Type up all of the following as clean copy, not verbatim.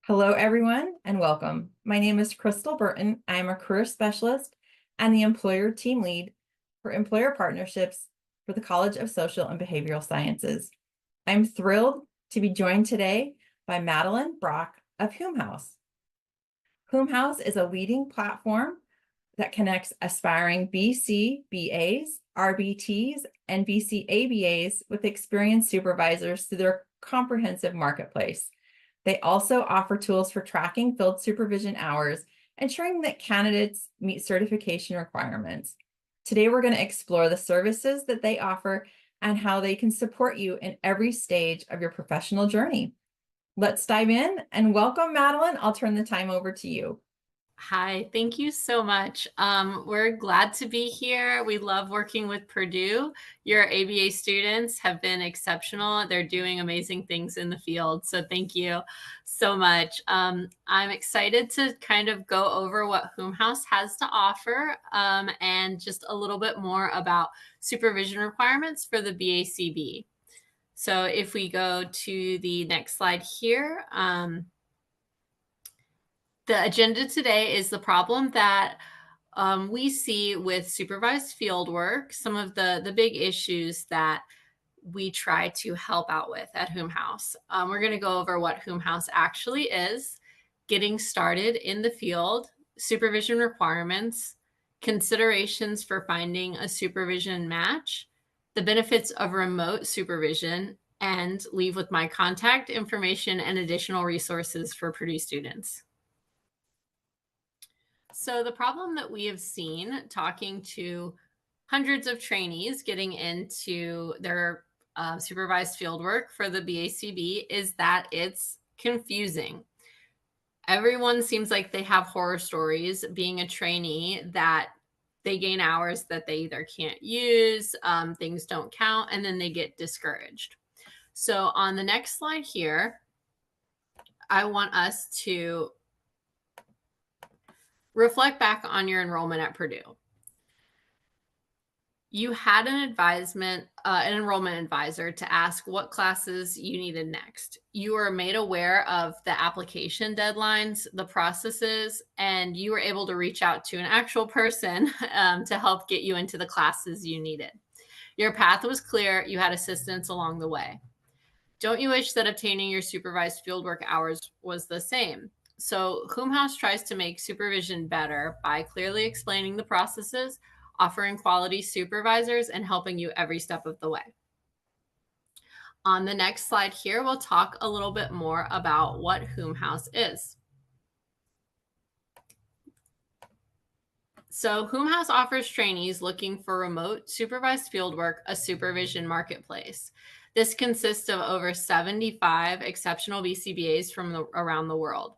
Hello, everyone, and welcome. My name is Crystal Burton. I am a career specialist and the employer team lead for employer partnerships for the College of Social and Behavioral Sciences. I'm thrilled to be joined today by Madeline Brock of HoomHouse. HoomHouse is a leading platform that connects aspiring BCBAs, RBTs, and BCABAs with experienced supervisors through their comprehensive marketplace. They also offer tools for tracking field supervision hours, ensuring that candidates meet certification requirements. Today, we're going to explore the services that they offer and how they can support you in every stage of your professional journey. Let's dive in and welcome, Madeline. I'll turn the time over to you. Hi, thank you so much. We're glad to be here. We love working with Purdue. Your ABA students have been exceptional. They're doing amazing things in the field. So thank you so much. I'm excited to kind of go over what HoomHouse has to offer and just a little bit more about supervision requirements for the BACB. So if we go to the next slide here, the agenda today is the problem that we see with supervised field work, some of the big issues that we try to help out with at HoomHouse. We're going to go over what HoomHouse actually is, getting started in the field, supervision requirements, considerations for finding a supervision match, the benefits of remote supervision, and leave with my contact information and additional resources for Purdue students. So the problem that we have seen talking to hundreds of trainees getting into their supervised fieldwork for the BACB is that it's confusing. Everyone seems like they have horror stories being a trainee, that they gain hours that they either can't use, things don't count, and then they get discouraged. So on the next slide here, I want us to reflect back on your enrollment at Purdue. You had an enrollment advisor to ask what classes you needed next. You were made aware of the application deadlines, the processes, and you were able to reach out to an actual person to help get you into the classes you needed. Your path was clear. You had assistance along the way. Don't you wish that obtaining your supervised fieldwork hours was the same? So HoomHouse tries to make supervision better by clearly explaining the processes, offering quality supervisors, and helping you every step of the way. On the next slide here, we'll talk a little bit more about what HoomHouse is. So HoomHouse offers trainees looking for remote supervised fieldwork a supervision marketplace. This consists of over 75 exceptional BCBAs from around the world.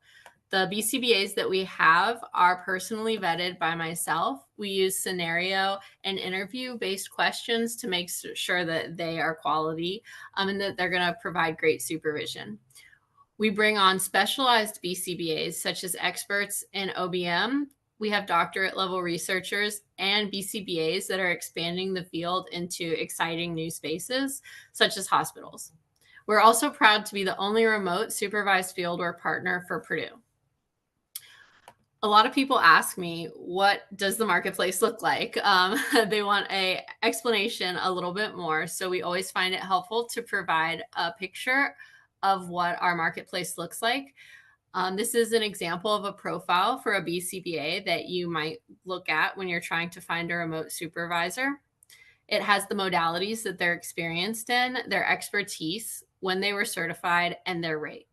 The BCBAs that we have are personally vetted by myself. We use scenario and interview-based questions to make sure that they are quality and that they're going to provide great supervision. We bring on specialized BCBAs, such as experts in OBM. We have doctorate level researchers and BCBAs that are expanding the field into exciting new spaces, such as hospitals. We're also proud to be the only remote supervised fieldwork partner for Purdue. A lot of people ask me, what does the marketplace look like? They want an explanation a little bit more. So we always find it helpful to provide a picture of what our marketplace looks like. This is an example of a profile for a BCBA that you might look at when you're trying to find a remote supervisor. It has the modalities that they're experienced in, their expertise, when they were certified, and their rate.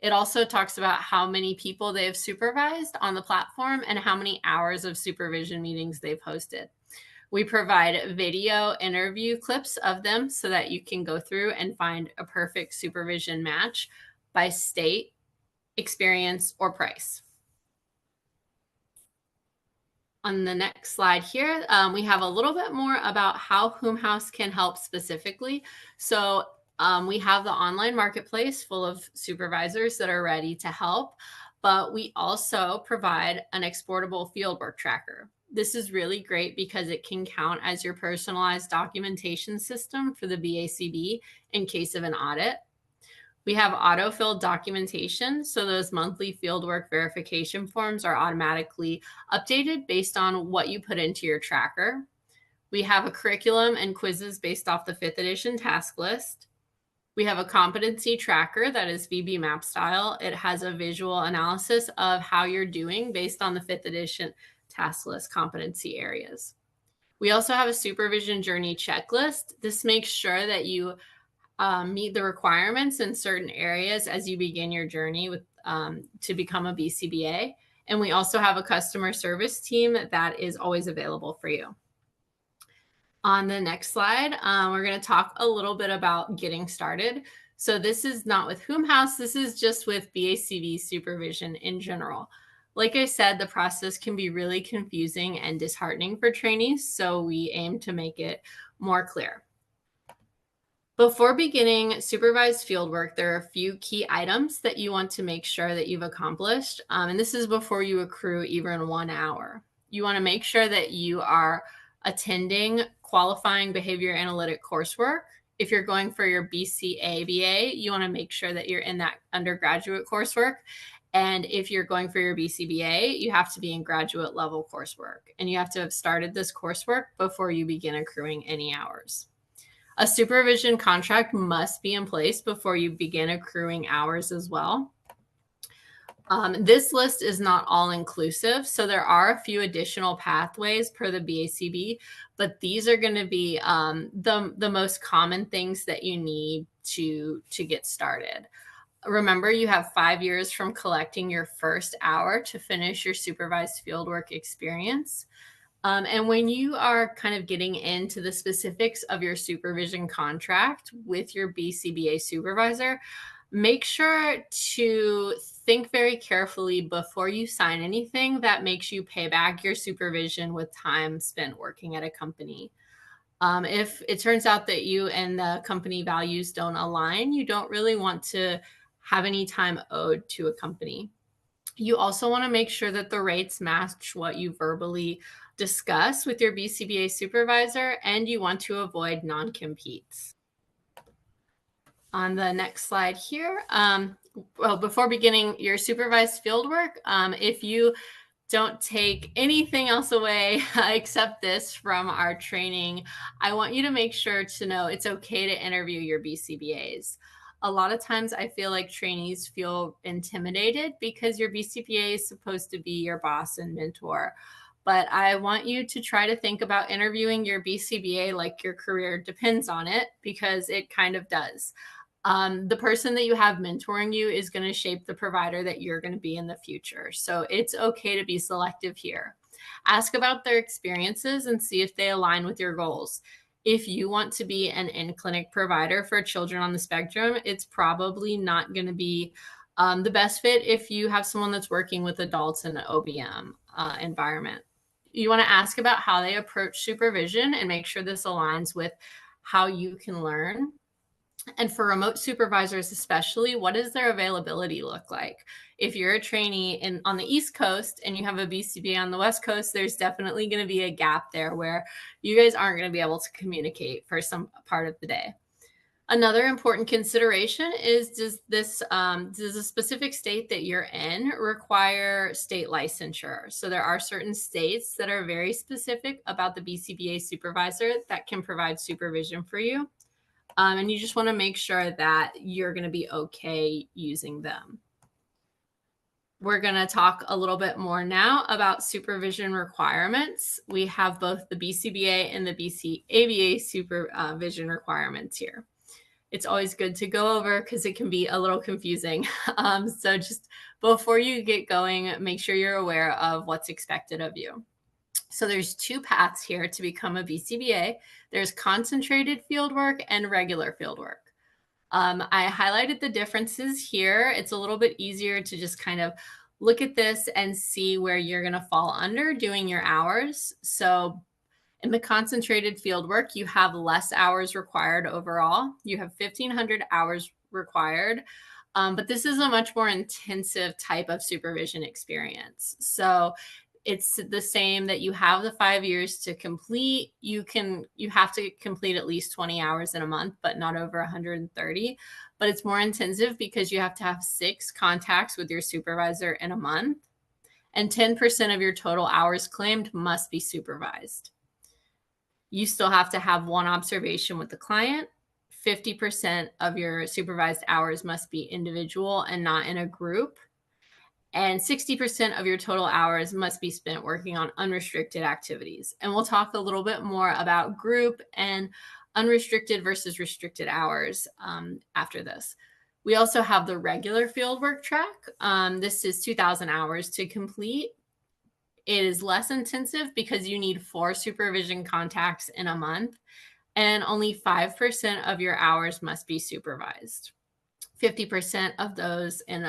It also talks about how many people they have supervised on the platform and how many hours of supervision meetings they've hosted. We provide video interview clips of them so that you can go through and find a perfect supervision match by state, experience, or price. On the next slide here, we have a little bit more about how HoomHouse can help specifically. So we have the online marketplace full of supervisors that are ready to help, but we also provide an exportable fieldwork tracker. This is really great because it can count as your personalized documentation system for the BACB in case of an audit. We have auto-filled documentation, so those monthly fieldwork verification forms are automatically updated based on what you put into your tracker. We have a curriculum and quizzes based off the 5th edition task list. We have a competency tracker that is VB map style. It has a visual analysis of how you're doing based on the 5th edition task list competency areas. We also have a supervision journey checklist. This makes sure that you meet the requirements in certain areas as you begin your journey with to become a BCBA. And we also have a customer service team that is always available for you. On the next slide, we're going to talk a little bit about getting started. So this is not with HoomHouse, this is just with BACB supervision in general. Like I said, the process can be really confusing and disheartening for trainees, so we aim to make it more clear. Before beginning supervised fieldwork, there are a few key items that you want to make sure that you've accomplished. And this is before you accrue even 1 hour. You want to make sure that you are attending qualifying behavior analytic coursework. If you're going for your BCABA, you want to make sure that you're in that undergraduate coursework. And if you're going for your BCBA, you have to be in graduate level coursework. And you have to have started this coursework before you begin accruing any hours. A supervision contract must be in place before you begin accruing hours as well. This list is not all inclusive, so there are a few additional pathways per the BACB, but these are going to be the most common things that you need to get started. Remember, you have 5 years from collecting your first hour to finish your supervised fieldwork experience. And when you are kind of getting into the specifics of your supervision contract with your BCBA supervisor, make sure to think very carefully before you sign anything that makes you pay back your supervision with time spent working at a company. If it turns out that you and the company values don't align, you don't really want to have any time owed to a company. You also want to make sure that the rates match what you verbally discuss with your BCBA supervisor, and you want to avoid non-competes. On the next slide here, well, before beginning your supervised fieldwork, if you don't take anything else away except this from our training, I want you to make sure to know it's okay to interview your BCBAs. A lot of times I feel like trainees feel intimidated because your BCBA is supposed to be your boss and mentor. But I want you to try to think about interviewing your BCBA like your career depends on it, because it kind of does. The person that you have mentoring you is going to shape the provider that you're going to be in the future. So it's okay to be selective here. Ask about their experiences and see if they align with your goals. If you want to be an in-clinic provider for children on the spectrum, it's probably not going to be the best fit if you have someone that's working with adults in an OBM environment. You want to ask about how they approach supervision and make sure this aligns with how you can learn. And for remote supervisors especially, what does their availability look like? If you're a trainee on the East Coast and you have a BCBA on the West Coast, there's definitely going to be a gap there where you guys aren't going to be able to communicate for some part of the day. Another important consideration is, does a specific state that you're in require state licensure? So there are certain states that are very specific about the BCBA supervisor that can provide supervision for you. And you just want to make sure that you're going to be okay using them. We're going to talk a little bit more now about supervision requirements. We have both the BCBA and the BCABA supervision requirements here. It's always good to go over because it can be a little confusing. So just before you get going, make sure you're aware of what's expected of you. So there's 2 paths here to become a BCBA. There's concentrated fieldwork and regular fieldwork. I highlighted the differences here. It's a little bit easier to just kind of look at this and see where you're going to fall under doing your hours. So in the concentrated fieldwork, you have less hours required overall. You have 1,500 hours required, but this is a much more intensive type of supervision experience. So it's the same that you have the 5 years to complete. You have to complete at least 20 hours in a month, but not over 130. but it's more intensive because you have to have 6 contacts with your supervisor in a month, and 10% of your total hours claimed must be supervised. You still have to have 1 observation with the client. 50% of your supervised hours must be individual and not in a group. And 60% of your total hours must be spent working on unrestricted activities. And we'll talk a little bit more about group and unrestricted versus restricted hours after this. We also have the regular fieldwork track. This is 2,000 hours to complete. It is less intensive because you need 4 supervision contacts in a month, and only 5% of your hours must be supervised. 50% of those in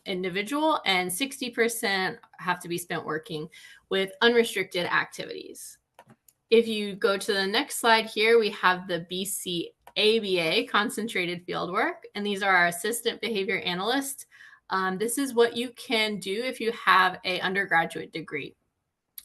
individual, and 60% have to be spent working with unrestricted activities. If you go to the next slide here, we have the BCABA, concentrated fieldwork, and these are our assistant behavior analysts. This is what you can do if you have an undergraduate degree.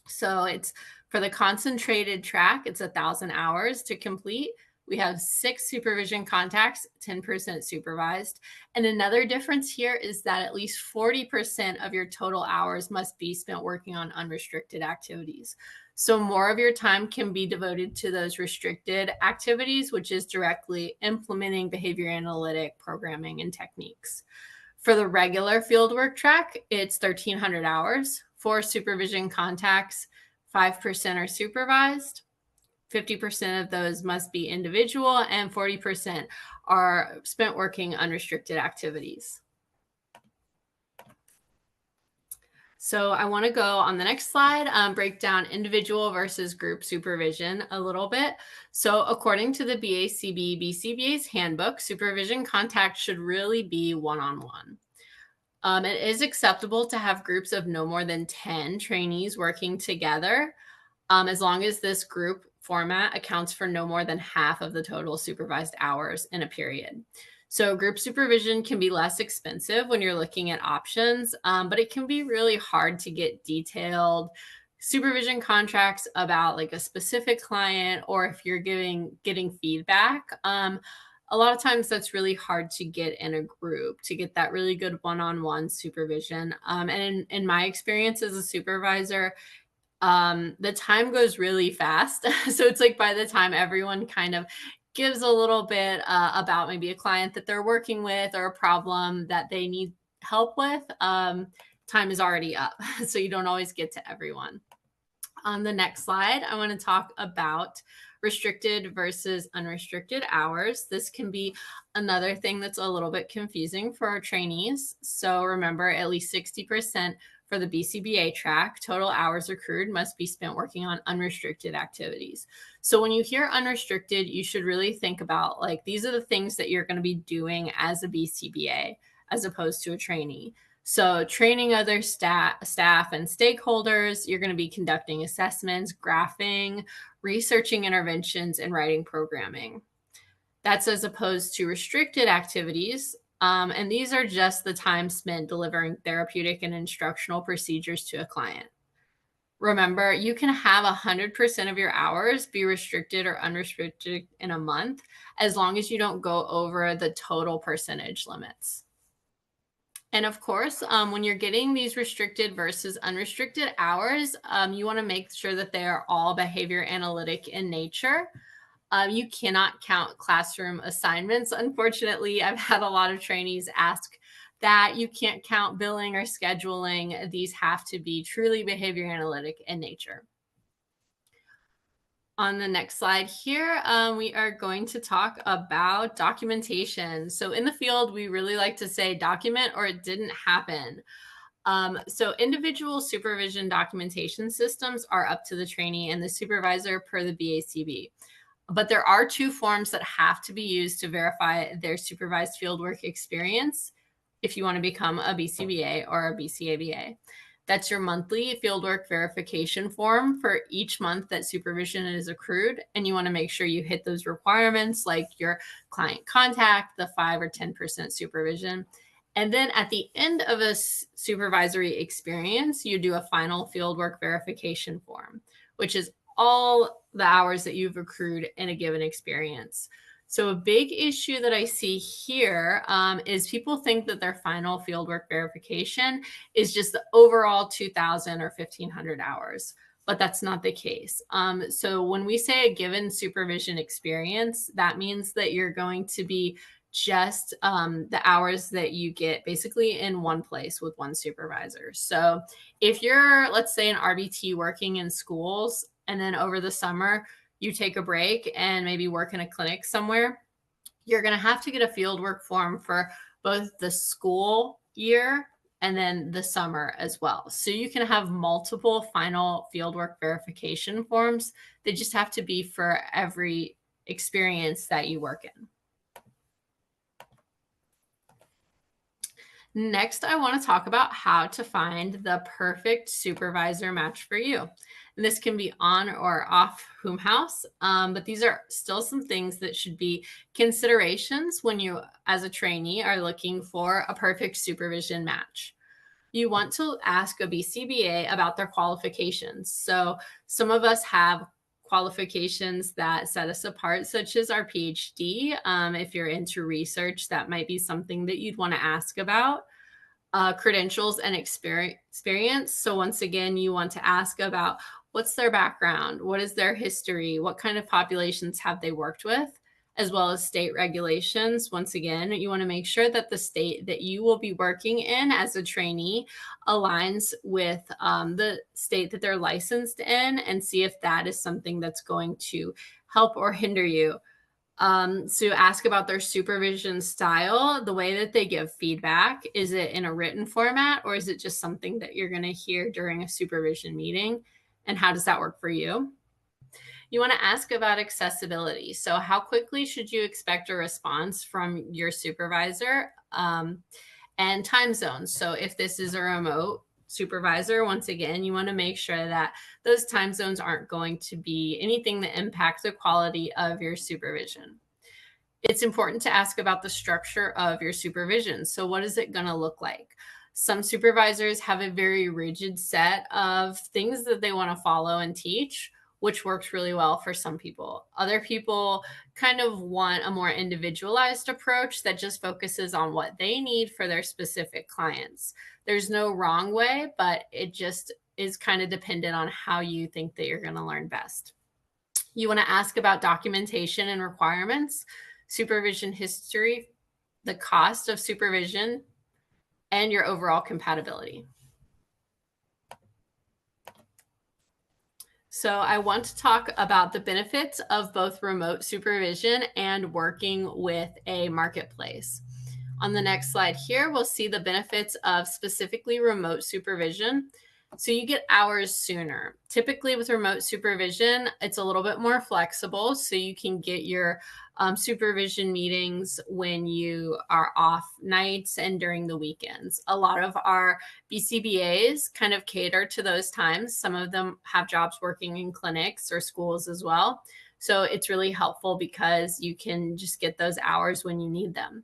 So it's for the concentrated track, it's 1,000 hours to complete. We have 6 supervision contacts, 10% supervised. And another difference here is that at least 40% of your total hours must be spent working on unrestricted activities. So more of your time can be devoted to those restricted activities, which is directly implementing behavior analytic programming and techniques. For the regular fieldwork track, it's 1,300 hours, 4 supervision contacts, 5% are supervised. 50% of those must be individual, and 40% are spent working unrestricted activities. So I want to go on the next slide, break down individual versus group supervision a little bit. So according to the BACB BCBAs handbook, supervision contact should really be one-on-one. It is acceptable to have groups of no more than 10 trainees working together, as long as this group format accounts for no more than half of the total supervised hours in a period. So group supervision can be less expensive when you're looking at options, but it can be really hard to get detailed supervision contracts about like a specific client, or if you're getting feedback. A lot of times that's really hard to get in a group, to get that really good one-on-one supervision. And in my experience as a supervisor, the time goes really fast. So it's like by the time everyone kind of gives a little bit about maybe a client that they're working with or a problem that they need help with, time is already up. So you don't always get to everyone. On the next slide, I want to talk about restricted versus unrestricted hours. This can be another thing that's a little bit confusing for our trainees. So remember, at least 60% for the BCBA track, total hours accrued must be spent working on unrestricted activities. So when you hear unrestricted, you should really think about like, these are the things that you're going to be doing as a BCBA as opposed to a trainee. So training other staff and stakeholders, you're going to be conducting assessments, graphing, researching interventions, and writing programming. That's as opposed to restricted activities. And these are just the time spent delivering therapeutic and instructional procedures to a client. Remember, you can have 100% of your hours be restricted or unrestricted in a month, as long as you don't go over the total percentage limits. And of course, when you're getting these restricted versus unrestricted hours, you want to make sure that they are all behavior analytic in nature. You cannot count classroom assignments. Unfortunately, I've had a lot of trainees ask that. You can't count billing or scheduling. These have to be truly behavior analytic in nature. On the next slide here, we are going to talk about documentation. So in the field, we really like to say document or it didn't happen. So individual supervision documentation systems are up to the trainee and the supervisor per the BACB. But there are 2 forms that have to be used to verify their supervised fieldwork experience if you want to become a BCBA or a BCABA. That's your monthly fieldwork verification form for each month that supervision is accrued. And you want to make sure you hit those requirements like your client contact, the 5 or 10% supervision. And then at the end of a supervisory experience, you do a final fieldwork verification form, which is all the hours that you've accrued in a given experience. So a big issue that I see here is people think that their final fieldwork verification is just the overall 2,000 or 1,500 hours, but that's not the case. So when we say a given supervision experience, that means that you're going to be just the hours that you get basically in one place with one supervisor. So if you're, let's say, an RBT working in schools, and then over the summer, you take a break and maybe work in a clinic somewhere, you're going to have to get a fieldwork form for both the school year and then the summer as well. So you can have multiple final fieldwork verification forms. They just have to be for every experience that you work in. Next, I want to talk about how to find the perfect supervisor match for you. And this can be on or off HoomHouse, but these are still some things that should be considerations when you, as a trainee, are looking for a perfect supervision match. You want to ask a BCBA about their qualifications. So some of us have qualifications that set us apart, such as our PhD. If you're into research, that might be something that you'd want to ask about. Credentials and experience. So once again, you want to ask about what's their background, what is their history, what kind of populations have they worked with, as well as state regulations. Once again, you want to make sure that the state that you will be working in as a trainee aligns with the state that they're licensed in, and see if that is something that's going to help or hinder you. So ask about their supervision style, the way that they give feedback. Is it in a written format, or is it just something that you're going to hear during a supervision meeting? And how does that work for you? You want to ask about accessibility. So how quickly should you expect a response from your supervisor? And time zones. So if this is a remote supervisor, once again, you want to make sure that those time zones aren't going to be anything that impacts the quality of your supervision. It's important to ask about the structure of your supervision. So what is it going to look like? Some supervisors have a very rigid set of things that they want to follow and teach, which works really well for some people. Other people kind of want a more individualized approach that just focuses on what they need for their specific clients. There's no wrong way, but it just is kind of dependent on how you think that you're going to learn best. You want to ask about documentation and requirements, supervision history, the cost of supervision, and your overall compatibility. So I want to talk about the benefits of both remote supervision and working with a marketplace. On the next slide here, we'll see the benefits of specifically remote supervision. So you get hours sooner. Typically with remote supervision, it's a little bit more flexible. So you can get your supervision meetings when you are off nights and during the weekends. A lot of our BCBAs kind of cater to those times. Some of them have jobs working in clinics or schools as well. So it's really helpful because you can just get those hours when you need them.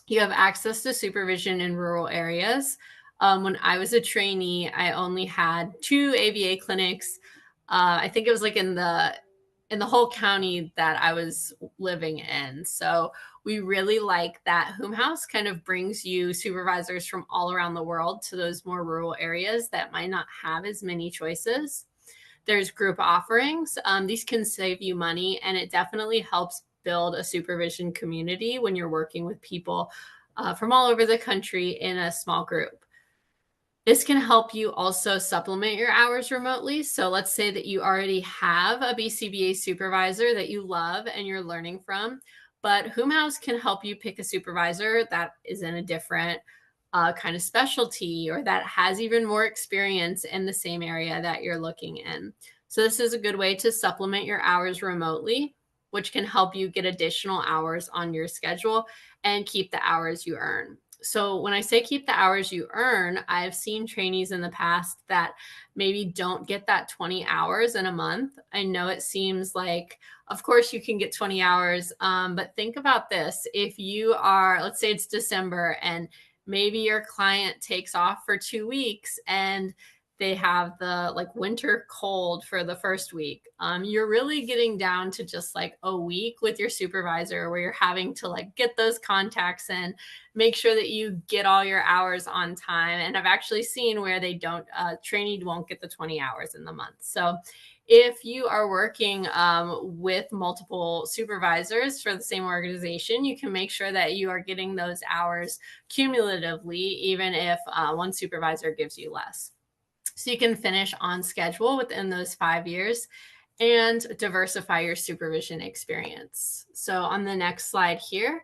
You have access to supervision in rural areas. When I was a trainee, I only had 2 ABA clinics. I think it was like in the whole county that I was living in. So we really like that HoomHouse kind of brings you supervisors from all around the world to those more rural areas that might not have as many choices. There's group offerings. These can save you money, and it definitely helps build a supervision community when you're working with people from all over the country in a small group. This can help you also supplement your hours remotely. So let's say that you already have a BCBA supervisor that you love and you're learning from, but HoomHouse can help you pick a supervisor that is in a different kind of specialty, or that has even more experience in the same area that you're looking in. So this is a good way to supplement your hours remotely, which can help you get additional hours on your schedule and keep the hours you earn. So when I say keep the hours you earn, I've seen trainees in the past that maybe don't get that 20 hours in a month. I know it seems like, of course, you can get 20 hours, but think about this. If you are, let's say it's December, and maybe your client takes off for 2 weeks, and they have the like winter cold for the first week. You're really getting down to just like a week with your supervisor where you're having to like get those contacts in, make sure that you get all your hours on time. And I've actually seen where they don't, trainee won't get the 20 hours in the month. So if you are working with multiple supervisors for the same organization, you can make sure that you are getting those hours cumulatively, even if one supervisor gives you less. So you can finish on schedule within those 5 years and diversify your supervision experience. So on the next slide here,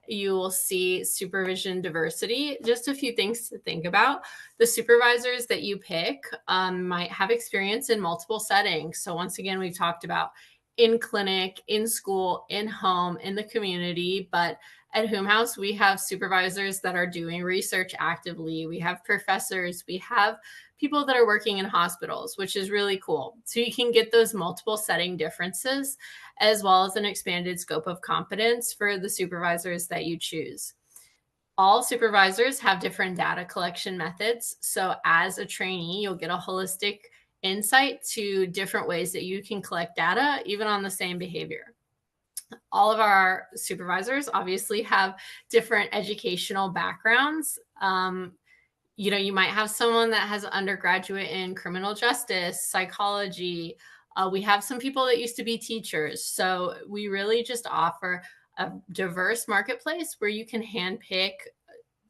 you will see supervision diversity. Just a few things to think about. The supervisors that you pick might have experience in multiple settings. So once again, we've talked about in clinic, in school, in home, in the community, but at HoomHouse, we have supervisors that are doing research actively. We have professors, we have people that are working in hospitals, which is really cool. So you can get those multiple setting differences as well as an expanded scope of competence for the supervisors that you choose. All supervisors have different data collection methods. So as a trainee, you'll get a holistic insight to different ways that you can collect data, even on the same behavior. All of our supervisors obviously have different educational backgrounds. You might have someone that has an undergraduate in criminal justice, psychology. We have some people that used to be teachers. So we really just offer a diverse marketplace where you can handpick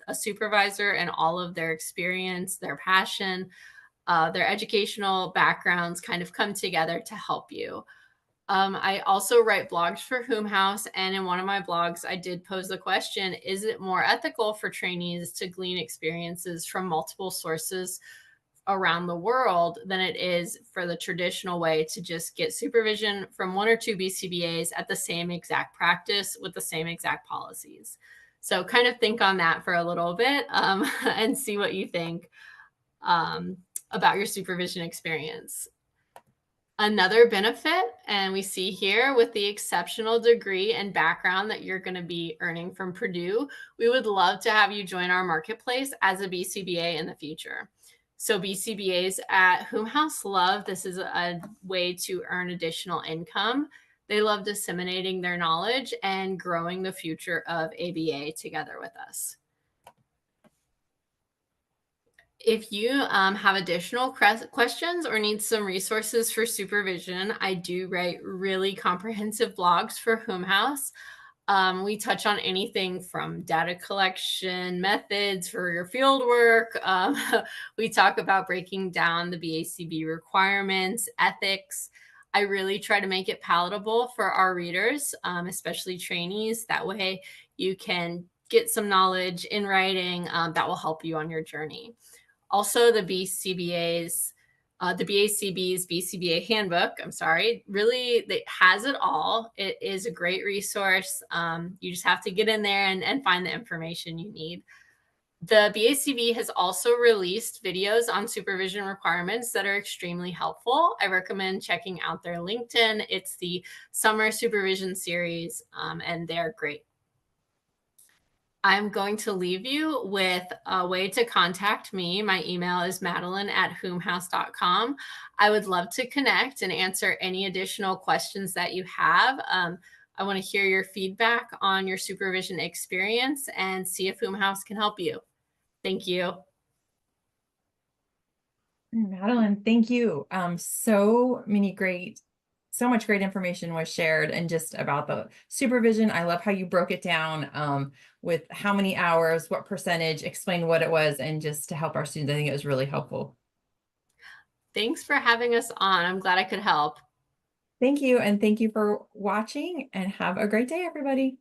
a supervisor and all of their experience, their passion, their educational backgrounds kind of come together to help you. I also write blogs for HoomHouse, and in one of my blogs, I did pose the question, is it more ethical for trainees to glean experiences from multiple sources around the world than it is for the traditional way to just get supervision from 1 or 2 BCBAs at the same exact practice with the same exact policies? So kind of think on that for a little bit and see what you think about your supervision experience. Another benefit, and we see here with the exceptional degree and background that you're going to be earning from Purdue, we would love to have you join our marketplace as a BCBA in the future. So BCBAs at HoomHouse love, this is a way to earn additional income. They love disseminating their knowledge and growing the future of ABA together with us. If you have additional questions or need some resources for supervision, I do write really comprehensive blogs for HoomHouse. We touch on anything from data collection methods for your field work. We talk about breaking down the BACB requirements, ethics. I really try to make it palatable for our readers, especially trainees. That way you can get some knowledge in writing that will help you on your journey. Also, the BCBAs, the BACB's BCBA handbook, really it has it all. It is a great resource. You just have to get in there and find the information you need. The BACB has also released videos on supervision requirements that are extremely helpful. I recommend checking out their LinkedIn. It's the Summer Supervision Series, and they're great. I'm going to leave you with a way to contact me. My email is madeline@hoomhouse.com. I would love to connect and answer any additional questions that you have. I want to hear your feedback on your supervision experience and see if HoomHouse can help you. Thank you. Madeline, thank you. So much great information was shared, and just about the supervision. I love how you broke it down with how many hours, what percentage, explain what it was, and just to help our students. I think it was really helpful. Thanks for having us on. I'm glad I could help. Thank you. And thank you for watching, and have a great day, everybody.